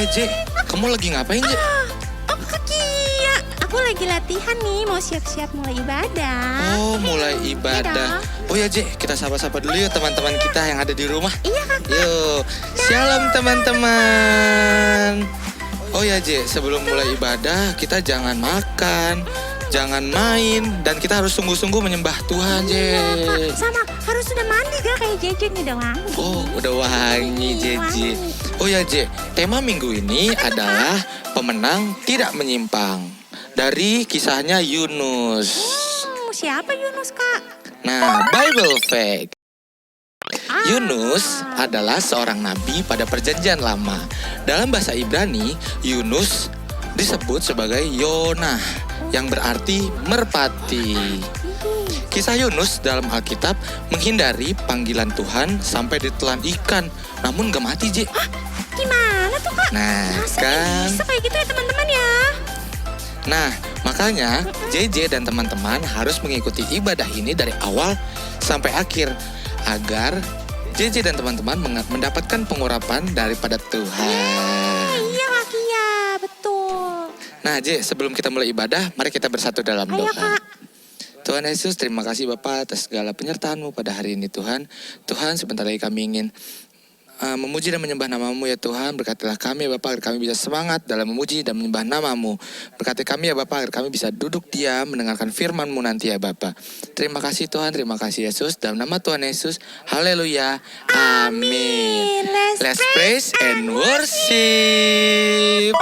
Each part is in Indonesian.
Je, kamu lagi ngapain, Je? Oh, Kak Kia. Aku lagi latihan nih, mau siap-siap mulai ibadah. Oh, mulai ibadah. Oh ya, Je, kita sapa-sapa dulu yuk teman-teman kita yang ada di rumah. Iya, Kakak. Yuk, shalom teman-teman. Oh ya, Je, sebelum mulai ibadah, kita jangan makan, jangan main, dan kita harus sungguh-sungguh menyembah Tuhan, Je. Iya, Kak. Sama, harus sudah mandi gak kayak Jeje nih, udah wangi. Oh, udah wangi, Jeje. Oh ya, Je, tema minggu ini adalah pemenang tidak menyimpang. Dari kisahnya Yunus. Siapa Yunus, Kak? Nah, Bible Fact. Yunus adalah seorang nabi pada perjanjian lama. Dalam bahasa Ibrani, Yunus disebut sebagai Yonah, yang berarti merpati. Kisah Yunus dalam Alkitab menghindari panggilan Tuhan sampai ditelan ikan, namun gak mati, Je. Gimana tuh, Kak? Nah, Masa kan. bisa kayak gitu ya, teman-teman ya? Nah, makanya JJ dan teman-teman harus mengikuti ibadah ini dari awal sampai akhir agar JJ dan teman-teman mendapatkan pengurapan daripada Tuhan. Iya, Kak Kia, betul. Nah, J, sebelum kita mulai ibadah, mari kita bersatu dalam Ayo, doa. Kak. Tuhan Yesus, terima kasih Bapa atas segala penyertaan-Mu pada hari ini Tuhan. Tuhan, sebentar lagi kami ingin memuji dan menyembah nama-Mu ya Tuhan. Berkatilah kami ya Bapak agar kami bisa semangat dalam memuji dan menyembah nama-Mu. Berkati kami ya Bapak agar kami bisa duduk diam mendengarkan firman-Mu nanti ya Bapak. Terima kasih Tuhan, terima kasih Yesus. Dalam nama Tuhan Yesus, haleluya, amin. Let's praise and worship.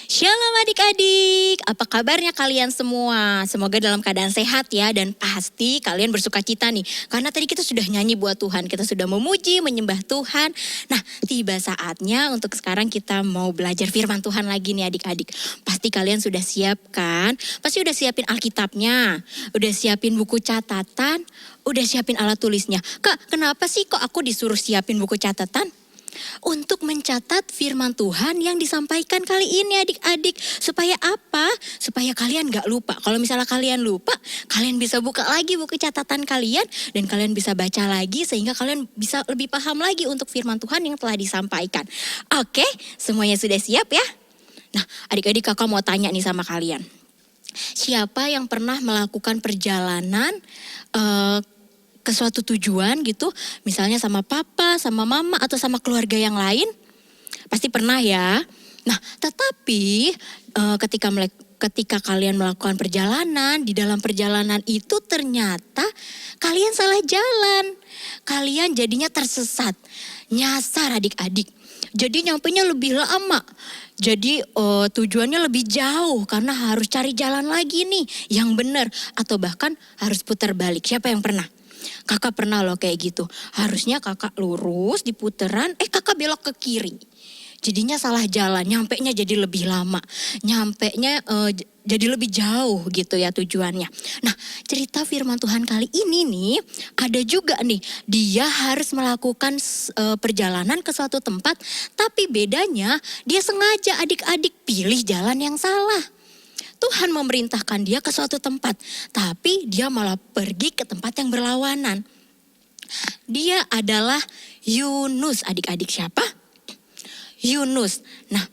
Shalom adik-adik, apa kabarnya kalian semua? Semoga dalam keadaan sehat ya, dan pasti kalian bersuka cita nih. Karena tadi kita sudah nyanyi buat Tuhan, kita sudah memuji, menyembah Tuhan. Nah, tiba saatnya untuk sekarang kita mau belajar firman Tuhan lagi nih adik-adik. Pasti kalian sudah siap kan? Pasti udah siapin Alkitabnya, udah siapin buku catatan, udah siapin alat tulisnya. Kak, kenapa sih kok aku disuruh siapin buku catatan? Untuk mencatat firman Tuhan yang disampaikan kali ini adik-adik. Supaya apa? Supaya kalian gak lupa. Kalau misalnya kalian lupa, kalian bisa buka lagi buku catatan kalian. Dan kalian bisa baca lagi sehingga kalian bisa lebih paham lagi untuk firman Tuhan yang telah disampaikan. Oke, semuanya sudah siap ya? Nah, adik-adik kakak mau tanya nih sama kalian. Siapa yang pernah melakukan perjalanan ke suatu tujuan gitu, misalnya sama papa, sama mama, atau sama keluarga yang lain? Pasti pernah ya. Nah, tetapi ketika kalian melakukan perjalanan, di dalam perjalanan itu ternyata kalian salah jalan. Kalian jadinya tersesat, nyasar adik-adik. Jadi nyampenya lebih lama. Jadi tujuannya lebih jauh karena harus cari jalan lagi nih yang benar. Atau bahkan harus putar balik. Siapa yang pernah? Kakak pernah loh kayak gitu. Harusnya kakak lurus di puteran, kakak belok ke kiri. Jadinya salah jalan, nyampenya jadi lebih lama. Nyampenya jadi lebih jauh gitu ya tujuannya. Nah, cerita firman Tuhan kali ini nih, ada juga nih. Dia harus melakukan perjalanan ke suatu tempat, tapi bedanya dia sengaja adik-adik pilih jalan yang salah. Tuhan memerintahkan dia ke suatu tempat, tapi dia malah pergi ke tempat yang berlawanan. Dia adalah Yunus, adik-adik. Siapa? Yunus. Nah,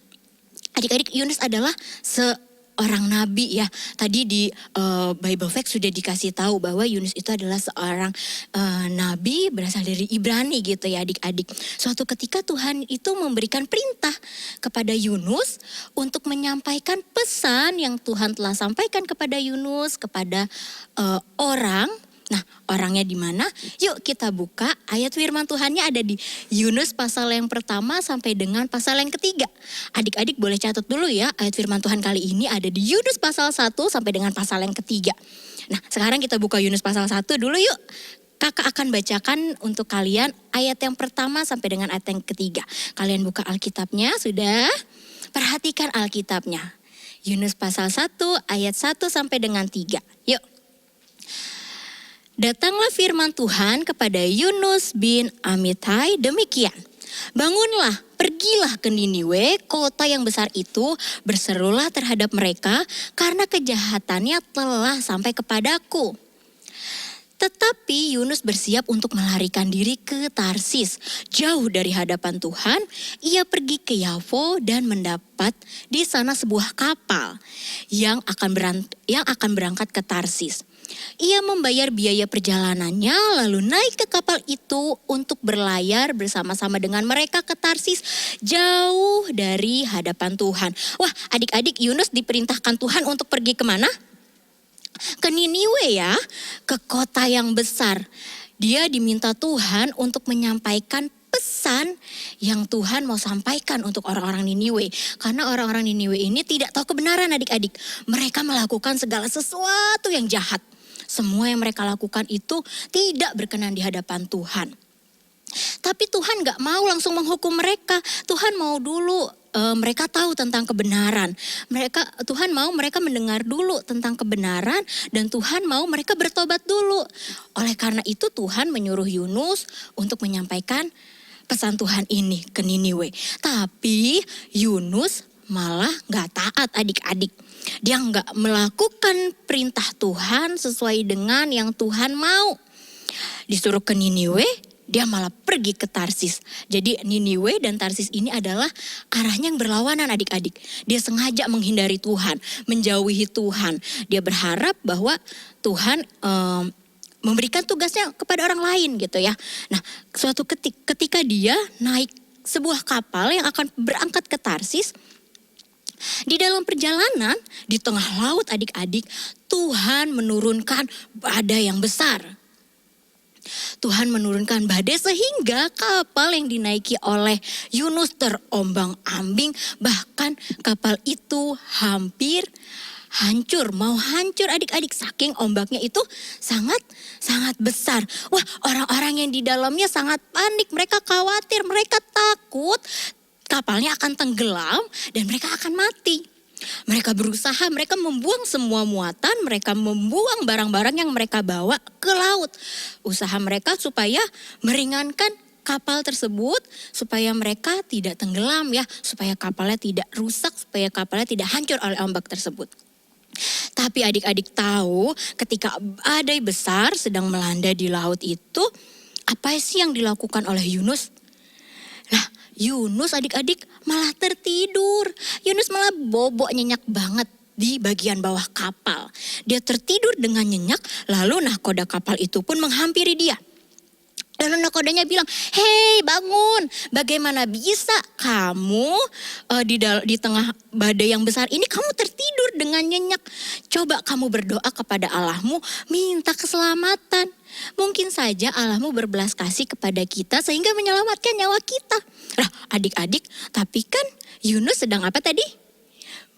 adik-adik, Yunus adalah seorang nabi ya. Tadi di Bible Fact sudah dikasih tahu bahwa Yunus itu adalah seorang nabi berasal dari Ibrani gitu ya adik-adik. Suatu ketika Tuhan itu memberikan perintah kepada Yunus untuk menyampaikan pesan yang Tuhan telah sampaikan kepada Yunus, kepada orang. Nah, orangnya di mana? Yuk kita buka ayat firman Tuhannya ada di Yunus pasal yang pertama sampai dengan pasal yang ketiga. Adik-adik boleh catat dulu ya, ayat firman Tuhan kali ini ada di Yunus pasal 1 sampai dengan pasal yang ketiga. Nah, sekarang kita buka Yunus pasal 1 dulu yuk. Kakak akan bacakan untuk kalian ayat yang pertama sampai dengan ayat yang ketiga. Kalian buka Alkitabnya, sudah? Perhatikan Alkitabnya. Yunus pasal 1 ayat 1 sampai dengan 3. Yuk. Datanglah firman Tuhan kepada Yunus bin Amittai demikian. Bangunlah, pergilah ke Niniwe, kota yang besar itu, berserulah terhadap mereka karena kejahatannya telah sampai kepadaku. Tetapi Yunus bersiap untuk melarikan diri ke Tarsis. Jauh dari hadapan Tuhan, ia pergi ke Yafo dan mendapat di sana sebuah kapal yang akan berangkat ke Tarsis. Ia membayar biaya perjalanannya lalu naik ke kapal itu untuk berlayar bersama-sama dengan mereka ke Tarsis jauh dari hadapan Tuhan. Wah, adik-adik, Yunus diperintahkan Tuhan untuk pergi kemana? Ke Niniwe ya, ke kota yang besar. Dia diminta Tuhan untuk menyampaikan pesan yang Tuhan mau sampaikan untuk orang-orang Niniwe. Karena orang-orang Niniwe ini tidak tahu kebenaran adik-adik. Mereka melakukan segala sesuatu yang jahat. Semua yang mereka lakukan itu tidak berkenan di hadapan Tuhan. Tapi Tuhan gak mau langsung menghukum mereka. Tuhan mau dulu mereka tahu tentang kebenaran. Tuhan mau mereka mendengar dulu tentang kebenaran dan Tuhan mau mereka bertobat dulu. Oleh karena itu Tuhan menyuruh Yunus untuk menyampaikan pesan Tuhan ini ke Niniwe. Tapi Yunus malah gak taat adik-adik. Dia gak melakukan perintah Tuhan sesuai dengan yang Tuhan mau. Disuruh ke Niniwe, dia malah pergi ke Tarsis. Jadi Niniwe dan Tarsis ini adalah arahnya yang berlawanan adik-adik. Dia sengaja menghindari Tuhan, menjauhi Tuhan. Dia berharap bahwa Tuhan memberikan tugasnya kepada orang lain gitu ya. Nah, suatu ketika dia naik sebuah kapal yang akan berangkat ke Tarsis, di dalam perjalanan di tengah laut adik-adik, Tuhan menurunkan badai yang besar. Tuhan menurunkan badai sehingga kapal yang dinaiki oleh Yunus terombang-ambing, bahkan kapal itu hampir hancur, mau hancur adik-adik, saking ombaknya itu sangat besar. Wah, orang-orang yang di dalamnya sangat panik, mereka khawatir, mereka takut kapalnya akan tenggelam dan mereka akan mati. Mereka berusaha, mereka membuang semua muatan, mereka membuang barang-barang yang mereka bawa ke laut. Usaha mereka supaya meringankan kapal tersebut, supaya mereka tidak tenggelam ya, supaya kapalnya tidak rusak, supaya kapalnya tidak hancur oleh ombak tersebut. Tapi adik-adik tahu ketika badai besar sedang melanda di laut itu, apa sih yang dilakukan oleh Yunus? Lah, Yunus adik-adik malah tertidur. Yunus malah bobok nyenyak banget di bagian bawah kapal. Dia tertidur dengan nyenyak, lalu nahkoda kapal itu pun menghampiri dia. Lalu nahkodanya bilang, "Hei, bangun, bagaimana bisa kamu di tengah badai yang besar ini kamu tertidur dengan nyenyak? Coba kamu berdoa kepada Allahmu, minta keselamatan. Mungkin saja Allahmu berbelas kasih kepada kita sehingga menyelamatkan nyawa kita." Lah adik-adik, tapi kan Yunus sedang apa tadi?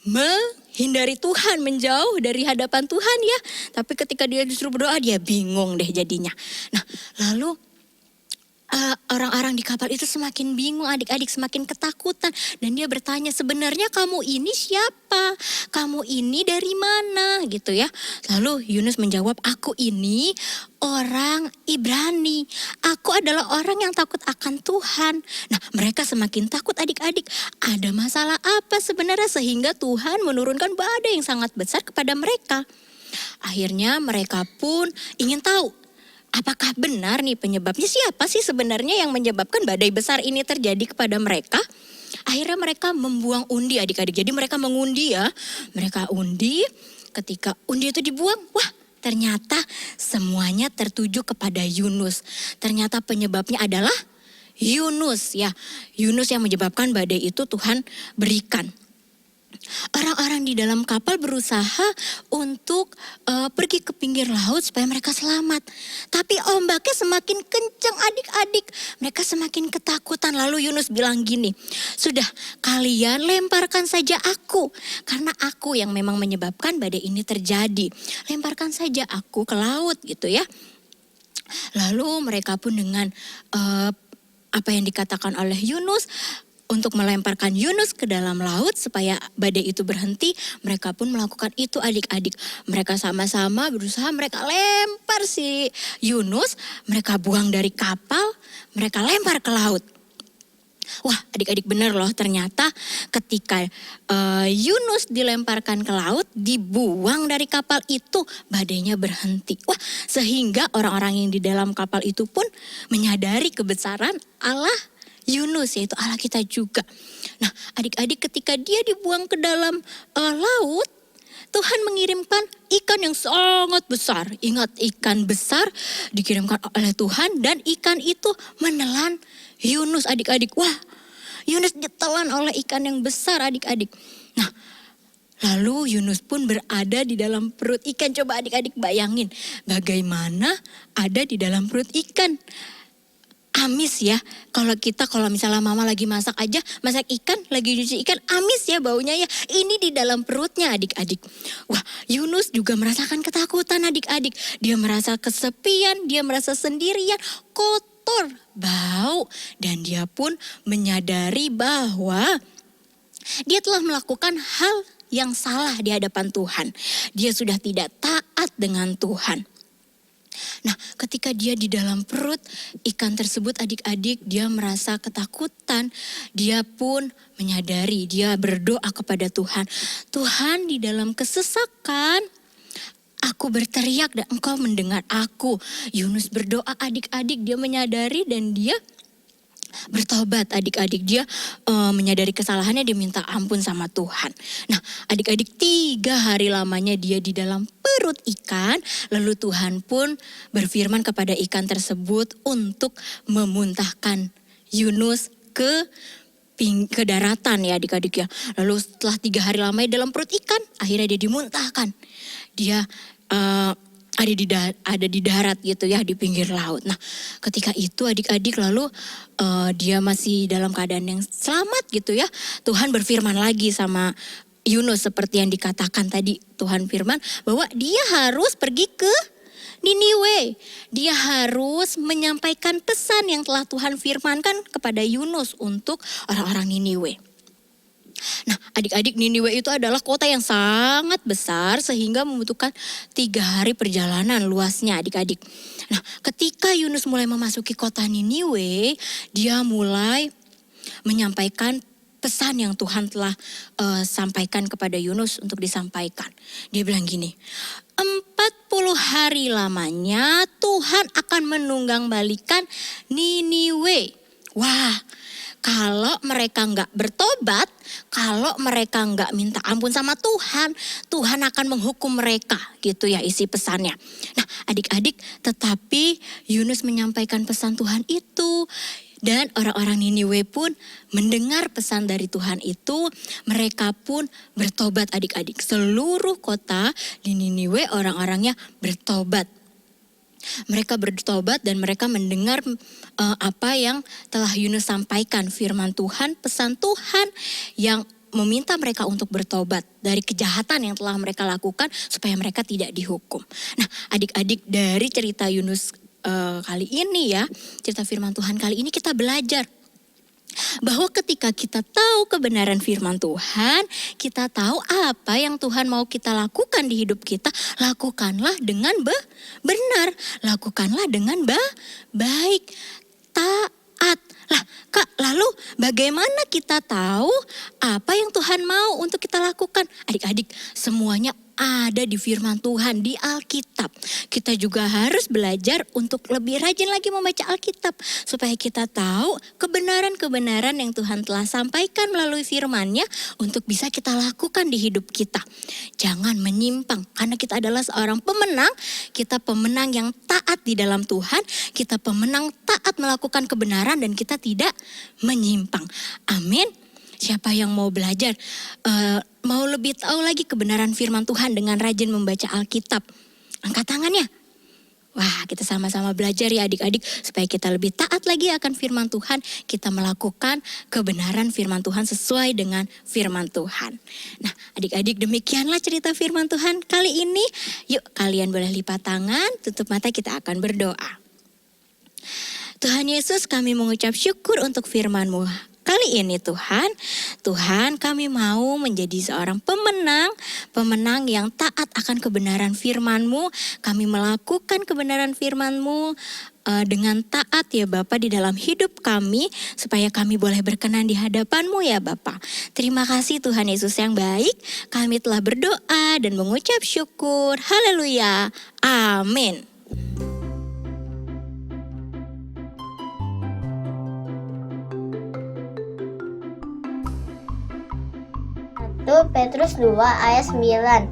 Menghindari Tuhan, menjauh dari hadapan Tuhan ya. Tapi ketika dia disuruh berdoa, dia bingung deh jadinya. Nah lalu orang-orang di kapal itu semakin bingung adik-adik, semakin ketakutan. Dan dia bertanya, sebenarnya kamu ini siapa? Kamu ini dari mana? Gitu ya. Lalu Yunus menjawab, aku ini orang Ibrani. Aku adalah orang yang takut akan Tuhan. Nah mereka semakin takut adik-adik. Ada masalah apa sebenarnya sehingga Tuhan menurunkan badai yang sangat besar kepada mereka? Akhirnya mereka pun ingin tahu, apakah benar nih penyebabnya, siapa sih sebenarnya yang menyebabkan badai besar ini terjadi kepada mereka? Akhirnya mereka membuang undi adik-adik. Jadi mereka mengundi ya. Mereka undi, ketika undi itu dibuang, wah ternyata semuanya tertuju kepada Yunus. Ternyata penyebabnya adalah Yunus ya. Yunus yang menyebabkan badai itu Tuhan berikan. Orang-orang di dalam kapal berusaha untuk pergi ke pinggir laut supaya mereka selamat. Tapi ombaknya semakin kencang adik-adik. Mereka semakin ketakutan. Lalu Yunus bilang gini, sudah kalian lemparkan saja aku. Karena aku yang memang menyebabkan badai ini terjadi. Lemparkan saja aku ke laut gitu ya. Lalu mereka pun dengan apa yang dikatakan oleh Yunus, untuk melemparkan Yunus ke dalam laut supaya badai itu berhenti, mereka pun melakukan itu adik-adik. Mereka sama-sama berusaha, mereka lempar si Yunus, mereka buang dari kapal, mereka lempar ke laut. Wah, adik-adik benar loh, ternyata ketika Yunus dilemparkan ke laut, dibuang dari kapal itu, badainya berhenti. Wah, sehingga orang-orang yang di dalam kapal itu pun menyadari kebesaran Allah Yunus, yaitu Allah kita juga. Nah, adik-adik ketika dia dibuang ke dalam laut, Tuhan mengirimkan ikan yang sangat besar. Ingat, ikan besar dikirimkan oleh Tuhan dan ikan itu menelan Yunus, adik-adik. Wah, Yunus ditelan oleh ikan yang besar, adik-adik. Nah, lalu Yunus pun berada di dalam perut ikan. Coba adik-adik bayangin bagaimana ada di dalam perut ikan. Amis ya, kalau misalnya mama lagi masak aja, masak ikan, lagi cuci ikan, amis ya baunya ya. Ini di dalam perutnya, adik-adik. Wah, Yunus juga merasakan ketakutan, adik-adik. Dia merasa kesepian, dia merasa sendirian, kotor, bau. Dan dia pun menyadari bahwa dia telah melakukan hal yang salah di hadapan Tuhan. Dia sudah tidak taat dengan Tuhan. Nah, ketika dia di dalam perut ikan tersebut, adik-adik, dia merasa ketakutan. Dia pun menyadari, dia berdoa kepada Tuhan. Tuhan, di dalam kesesakan, aku berteriak dan Engkau mendengar aku. Yunus berdoa, adik-adik, dia menyadari dan dia bertobat, adik-adik. Dia menyadari kesalahannya, dia minta ampun sama Tuhan. Nah, adik-adik, 3 hari lamanya dia di dalam perut ikan. Lalu Tuhan pun berfirman kepada ikan tersebut untuk memuntahkan Yunus ke daratan ya, adik-adik ya. Lalu setelah 3 hari lamanya dalam perut ikan, akhirnya dia dimuntahkan. Dia ada di darat gitu ya, di pinggir laut. Nah, ketika itu adik-adik lalu dia masih dalam keadaan yang selamat gitu ya. Tuhan berfirman lagi sama Yunus seperti yang dikatakan tadi. Tuhan firman bahwa dia harus pergi ke Niniwe. Dia harus menyampaikan pesan yang telah Tuhan firmankan kepada Yunus untuk orang-orang Niniwe. Nah, adik-adik, Niniwe itu adalah kota yang sangat besar sehingga membutuhkan 3 hari perjalanan luasnya, adik-adik. Nah, ketika Yunus mulai memasuki kota Niniwe, dia mulai menyampaikan pesan yang Tuhan telah sampaikan kepada Yunus untuk disampaikan. Dia bilang gini, 40 hari lamanya Tuhan akan menunggang balikan Niniwe. Wah, kalau mereka nggak bertobat, kalau mereka nggak minta ampun sama Tuhan, Tuhan akan menghukum mereka, gitu ya isi pesannya. Nah, adik-adik, tetapi Yunus menyampaikan pesan Tuhan itu. Dan orang-orang Niniwe pun mendengar pesan dari Tuhan itu, mereka pun bertobat, adik-adik. Seluruh kota di Niniwe orang-orangnya bertobat. Mereka bertobat dan mereka mendengar apa yang telah Yunus sampaikan, firman Tuhan, pesan Tuhan yang meminta mereka untuk bertobat dari kejahatan yang telah mereka lakukan supaya mereka tidak dihukum. Nah, adik-adik, dari cerita Yunus kali ini ya, cerita firman Tuhan kali ini kita belajar bahwa ketika kita tahu kebenaran firman Tuhan, kita tahu apa yang Tuhan mau kita lakukan di hidup kita, lakukanlah dengan benar, lakukanlah dengan baik, taat. Lah Kak, lalu bagaimana kita tahu apa yang Tuhan mau untuk kita lakukan? Adik-adik, semuanya ada di firman Tuhan, di Alkitab. Kita juga harus belajar untuk lebih rajin lagi membaca Alkitab. Supaya kita tahu kebenaran-kebenaran yang Tuhan telah sampaikan melalui firman-Nya untuk bisa kita lakukan di hidup kita. Jangan menyimpang, karena kita adalah seorang pemenang. Kita pemenang yang taat di dalam Tuhan. Kita pemenang taat melakukan kebenaran dan kita tidak menyimpang. Amin. Siapa yang mau belajar, mau lebih tahu lagi kebenaran firman Tuhan dengan rajin membaca Alkitab? Angkat tangannya. Wah, kita sama-sama belajar ya adik-adik, supaya kita lebih taat lagi akan firman Tuhan. Kita melakukan kebenaran firman Tuhan sesuai dengan firman Tuhan. Nah, adik-adik, demikianlah cerita firman Tuhan kali ini. Yuk, kalian boleh lipat tangan, tutup mata, kita akan berdoa. Tuhan Yesus, kami mengucap syukur untuk firman-Mu. Kali ini Tuhan kami mau menjadi seorang pemenang yang taat akan kebenaran firman-Mu. Kami melakukan kebenaran firman-Mu dengan taat ya Bapa di dalam hidup kami, supaya kami boleh berkenan di hadapan-Mu ya Bapa. Terima kasih Tuhan Yesus yang baik, kami telah berdoa dan mengucap syukur. Haleluya. Amin. 1 Petrus 2 ayat 9.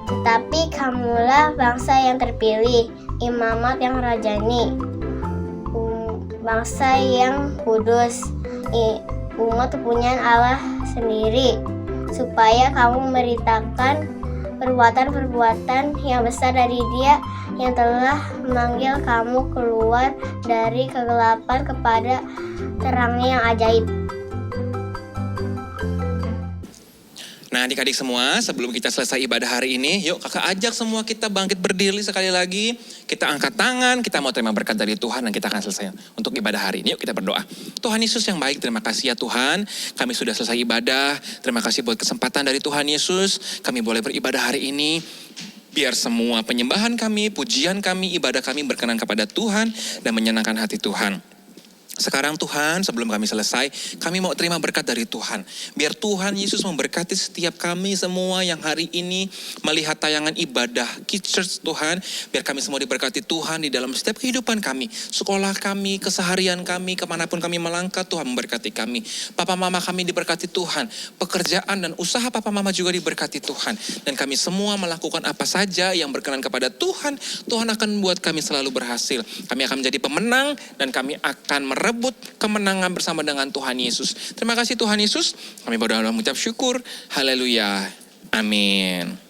Tetapi kamulah bangsa yang terpilih, imamat yang rajani, bangsa yang kudus, umat kepunyaan Allah sendiri, supaya kamu memberitakan perbuatan-perbuatan yang besar dari Dia yang telah memanggil kamu keluar dari kegelapan kepada terangnya yang ajaib. Nah adik-adik semua, sebelum kita selesai ibadah hari ini, yuk kakak ajak semua kita bangkit berdiri sekali lagi. Kita angkat tangan, kita mau terima berkat dari Tuhan dan kita akan selesai untuk ibadah hari ini. Yuk kita berdoa. Tuhan Yesus yang baik, terima kasih ya Tuhan. Kami sudah selesai ibadah, terima kasih buat kesempatan dari Tuhan Yesus. Kami boleh beribadah hari ini. Biar semua penyembahan kami, pujian kami, ibadah kami berkenan kepada Tuhan dan menyenangkan hati Tuhan. Sekarang Tuhan, sebelum kami selesai, kami mau terima berkat dari Tuhan. Biar Tuhan Yesus memberkati setiap kami semua yang hari ini melihat tayangan ibadah Kids Church Tuhan. Biar kami semua diberkati Tuhan di dalam setiap kehidupan kami. Sekolah kami, keseharian kami, kemanapun kami melangkah, Tuhan memberkati kami. Papa mama kami diberkati Tuhan. Pekerjaan dan usaha papa mama juga diberkati Tuhan. Dan kami semua melakukan apa saja yang berkenan kepada Tuhan. Tuhan akan membuat kami selalu berhasil. Kami akan menjadi pemenang dan kami akan merebut kemenangan bersama dengan Tuhan Yesus. Terima kasih Tuhan Yesus. Kami berdoa dan mengucap syukur. Haleluya. Amin.